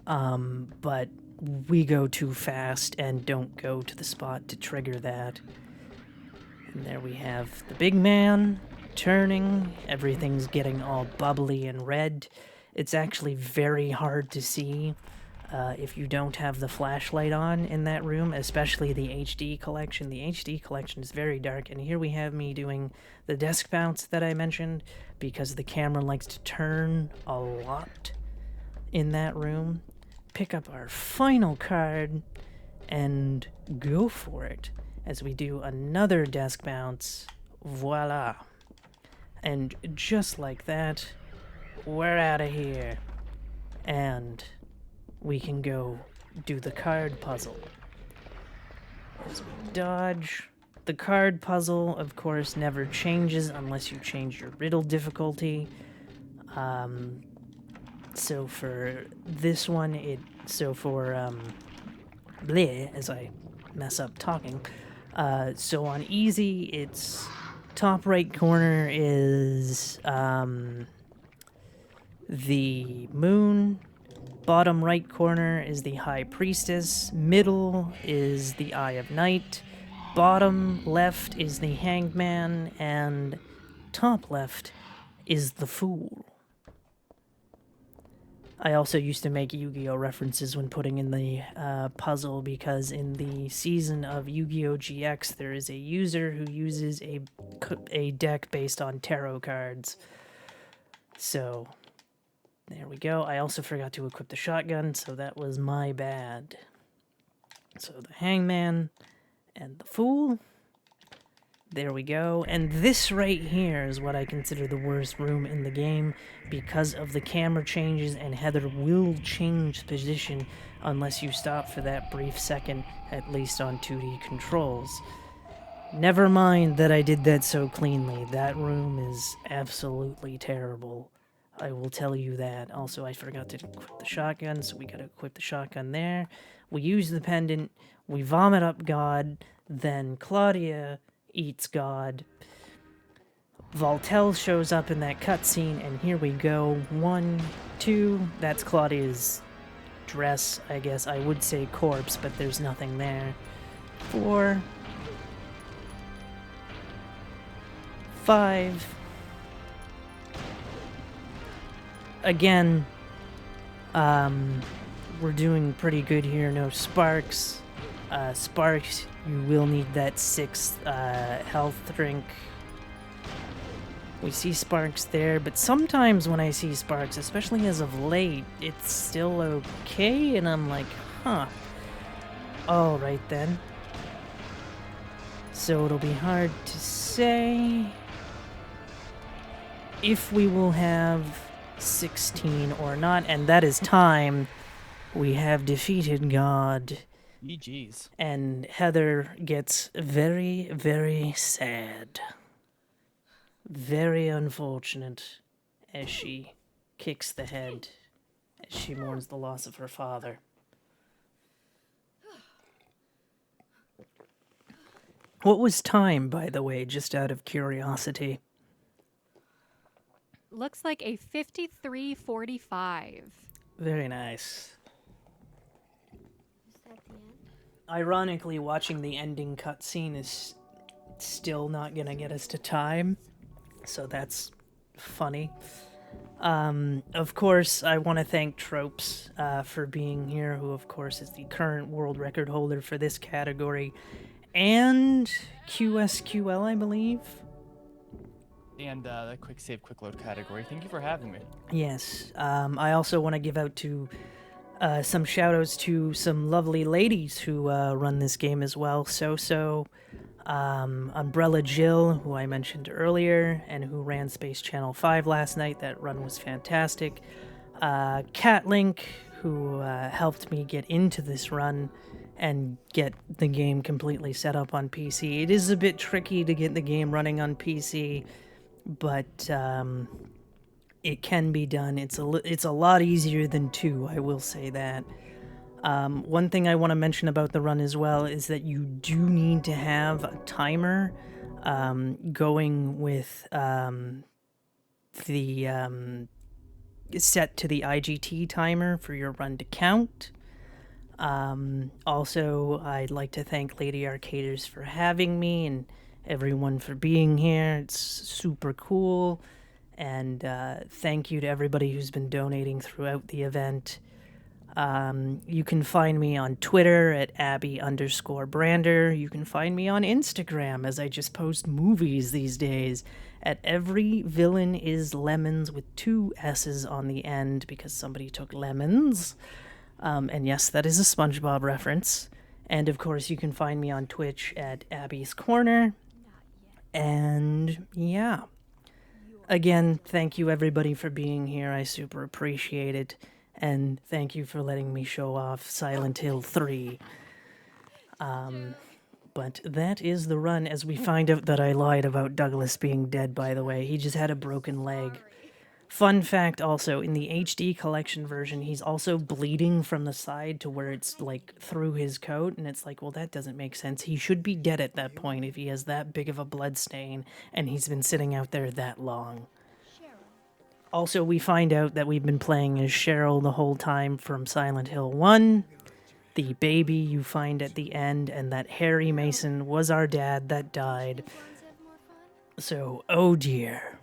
C: But we go too fast and don't go to the spot to trigger that. And there we have the big man turning. Everything's getting all bubbly and red. It's actually very hard to see if you don't have the flashlight on in that room, especially the HD collection. The HD collection is very dark, and here we have me doing the desk bounce that I mentioned because the camera likes to turn a lot in that room. Pick up our final card and go for it as we do another desk bounce. Voila. And just like that, we're out of here. And we can go do the card puzzle. As we dodge. The card puzzle, of course, never changes unless you change your riddle difficulty. So for this one, bleh, as I mess up talking. So on easy, it's top right corner is the moon. Bottom right corner is the High Priestess. Middle is the Eye of Night. Bottom left is the Hanged Man. And top left is the Fool. I also used to make Yu-Gi-Oh! References when putting in the puzzle because in the season of Yu-Gi-Oh! GX there is a user who uses a deck based on tarot cards. So, there we go. I also forgot to equip the shotgun, so that was my bad. So the Hangman and the Fool. There we go. And this right here is what I consider the worst room in the game because of the camera changes, and Heather will change position unless you stop for that brief second, at least on 2D controls. Never mind that I did that so cleanly. That room is absolutely terrible. I will tell you that. Also, I forgot to equip the shotgun, so we gotta equip the shotgun there. We use the pendant, we vomit up God, then Claudia eats God. Valtel shows up in that cutscene, and here we go. 1, 2, that's Claudia's dress, I guess. I would say corpse, but there's nothing there. 4, 5. Again, we're doing pretty good here. No sparks. Sparks, you will need that 6th health drink. We see sparks there, but sometimes when I see sparks, especially as of late, it's still okay, and I'm like, huh. Alright then. So it'll be hard to say if we will have 16 or not, and that is time. We have defeated God,
D: GG's.
C: and Heather gets very, very sad. Very unfortunate as she kicks the head as she mourns the loss of her father. What was time, by the way, just out of curiosity?
A: Looks like a 53:45.
C: Very nice.
E: Is that the end?
C: Ironically, watching the ending cutscene is still not gonna get us to time, so that's funny. Of course, I want to thank Tropes for being here, who of course is the current world record holder for this category, and QSQL, I believe.
D: And the quick save, quick load category. Thank you for having me.
C: Yes. I also want to give out to some shout outs to some lovely ladies who run this game as well. Umbrella Jill, who I mentioned earlier, and who ran Space Channel 5 last night. That run was fantastic. Catlink, who helped me get into this run and get the game completely set up on PC. It is a bit tricky to get the game running on PC, but it can be done. It's a lot easier than 2, I will say that. One thing I want to mention about the run as well is that you do need to have a timer going with the set to the IGT timer for your run to count. Also, I'd like to thank Lady Arcaders for having me and everyone for being here. It's super cool. And thank you to everybody who's been donating throughout the event. You can find me on Twitter at Abbie_Brander. You can find me on Instagram, as I just post movies these days, at Every Villain is Lemons with 2 S's on the end because somebody took lemons. And yes, that is a SpongeBob reference. And of course, you can find me on Twitch at Abbie's Corner. And yeah. Again, thank you everybody for being here. I super appreciate it. And thank you for letting me show off Silent Hill 3. But that is the run, as we find out that I lied about Douglas being dead, by the way. He just had a broken leg. Fun fact also, in the HD collection version, he's also bleeding from the side to where it's, like, through his coat, and it's like, well, that doesn't make sense. He should be dead at that point if he has that big of a blood stain, and he's been sitting out there that long. Also, we find out that we've been playing as Cheryl the whole time from Silent Hill 1, the baby you find at the end, and that Harry Mason was our dad that died. So, oh dear.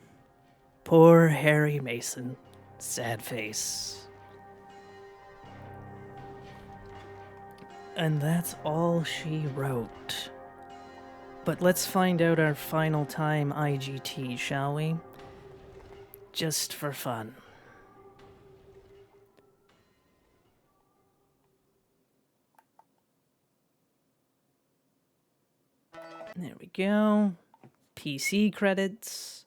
C: Poor Harry Mason. Sad face. And that's all she wrote. But let's find out our final time IGT, shall we? Just for fun. There we go. PC credits.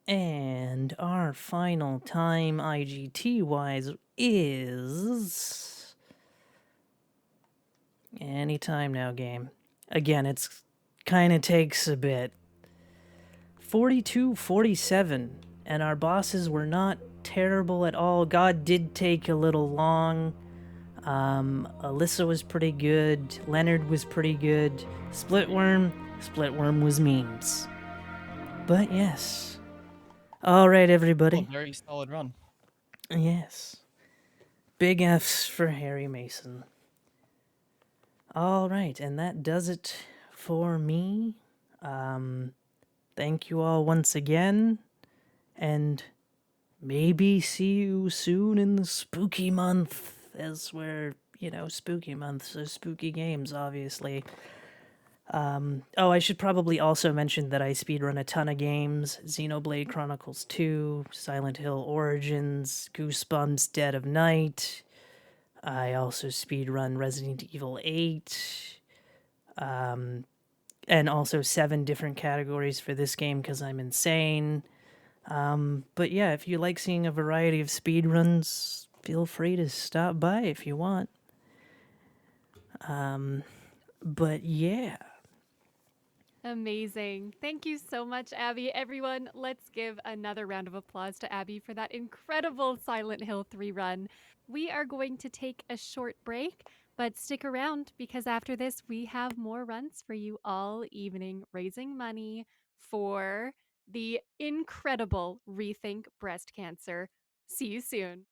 C: And our final time IGT-wise is... Anytime now, game. Again, it's kind of takes a bit. 42:47. And our bosses were not terrible at all. God did take a little long. Alyssa was pretty good. Leonard was pretty good. Splitworm was memes. But yes. Alright, everybody.
D: Oh, very solid run.
C: Yes. Big F's for Harry Mason. Alright, and that does it for me. Thank you all once again. And maybe see you soon in the spooky month, as we're, spooky month, so spooky games, obviously. Oh, I should probably also mention that I speedrun a ton of games: Xenoblade Chronicles 2, Silent Hill Origins, Goosebumps Dead of Night. I also speedrun Resident Evil 8, and also 7 different categories for this game because I'm insane. But yeah, if you like seeing a variety of speedruns, feel free to stop by if you want. But yeah.
A: Amazing. Thank you so much, Abbie. Everyone, let's give another round of applause to Abbie for that incredible Silent Hill 3 run. We are going to take a short break, but stick around because after this, we have more runs for you all evening, raising money for the incredible Rethink Breast Cancer. See you soon.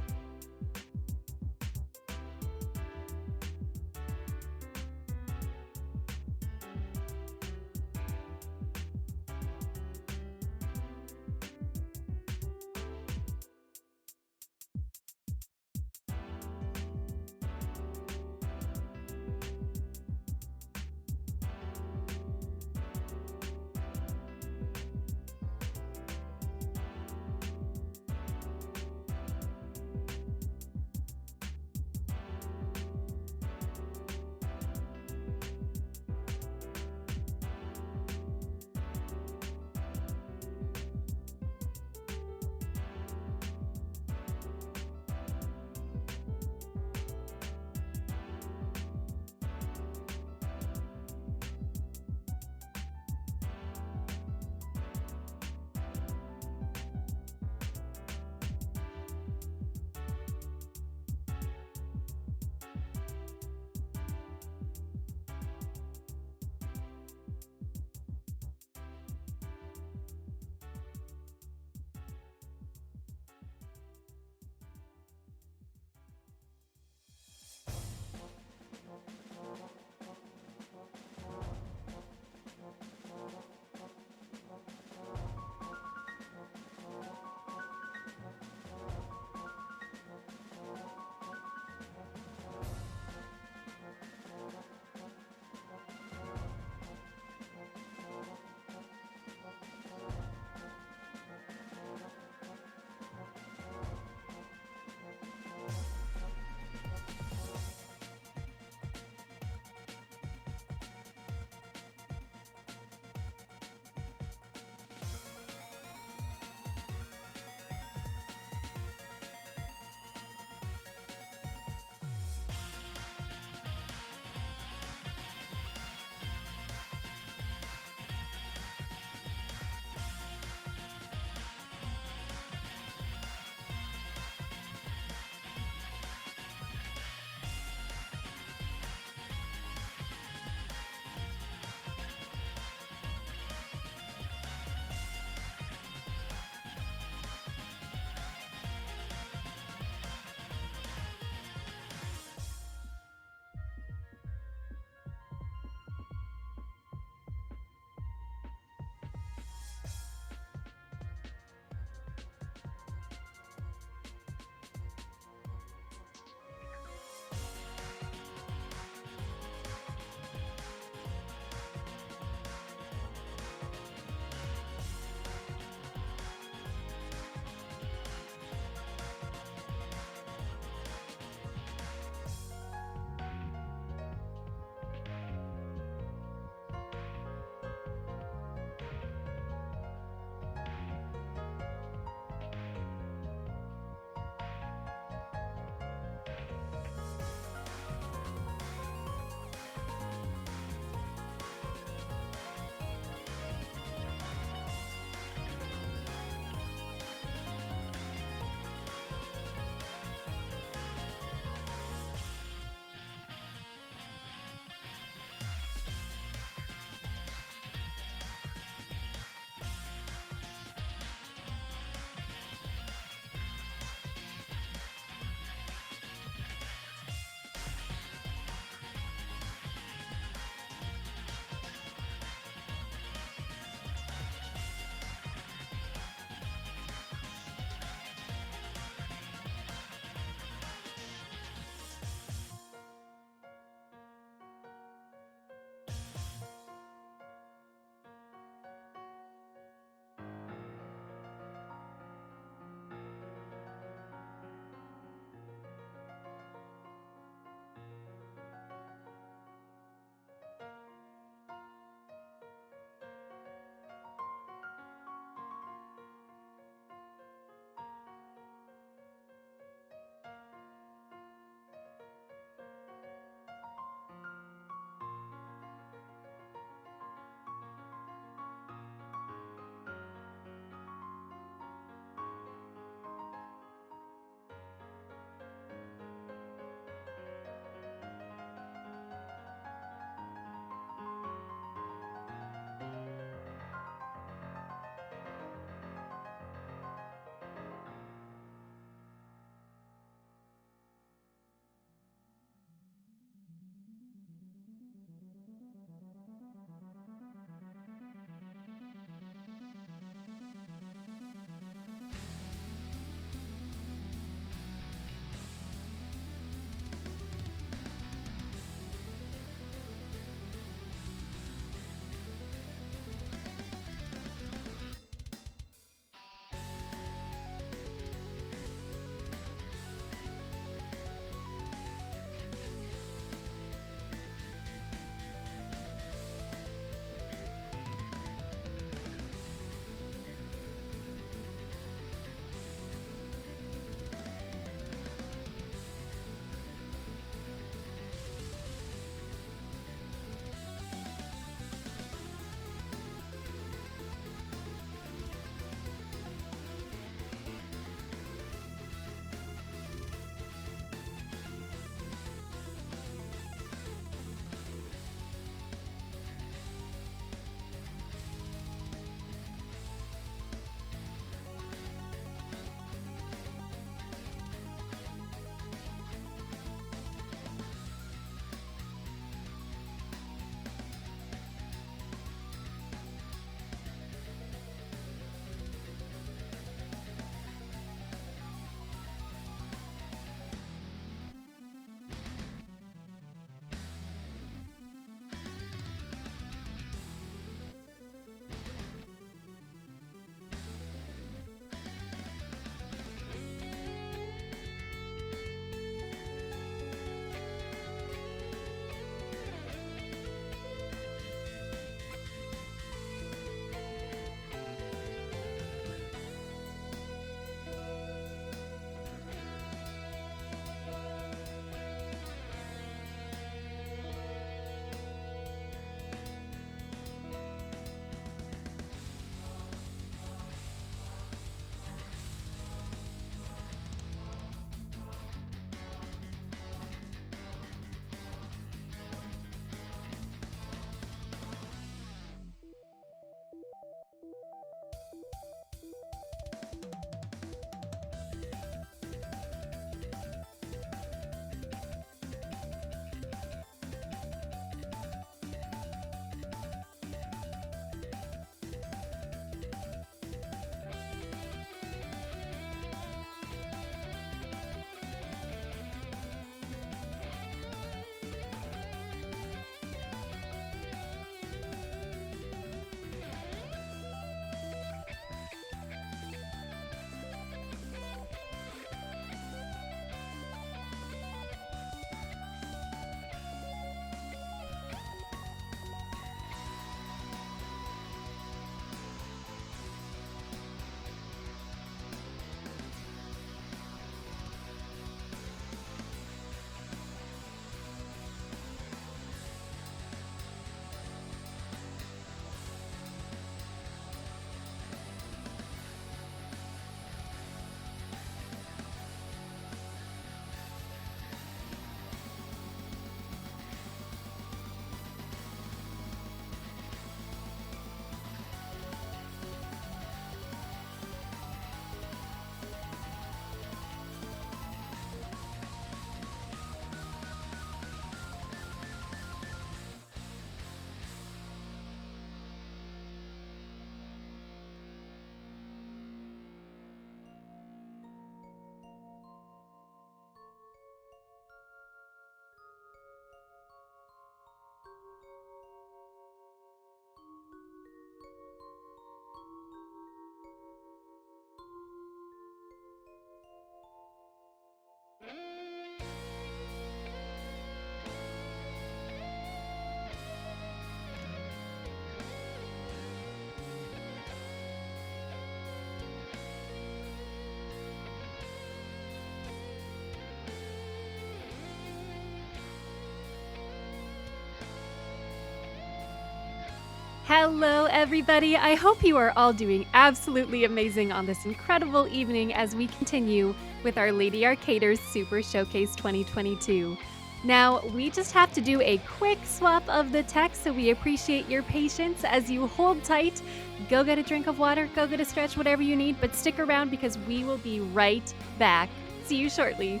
A: Hello, everybody. I hope you are all doing absolutely amazing on this incredible evening as we continue with our Lady Arcaders Super Showcase 2022. Now, we just have to do a quick swap of the text, so we appreciate your patience as you hold tight. Go get a drink of water, go get a stretch, whatever you need, but stick around because we will be right back. See you shortly.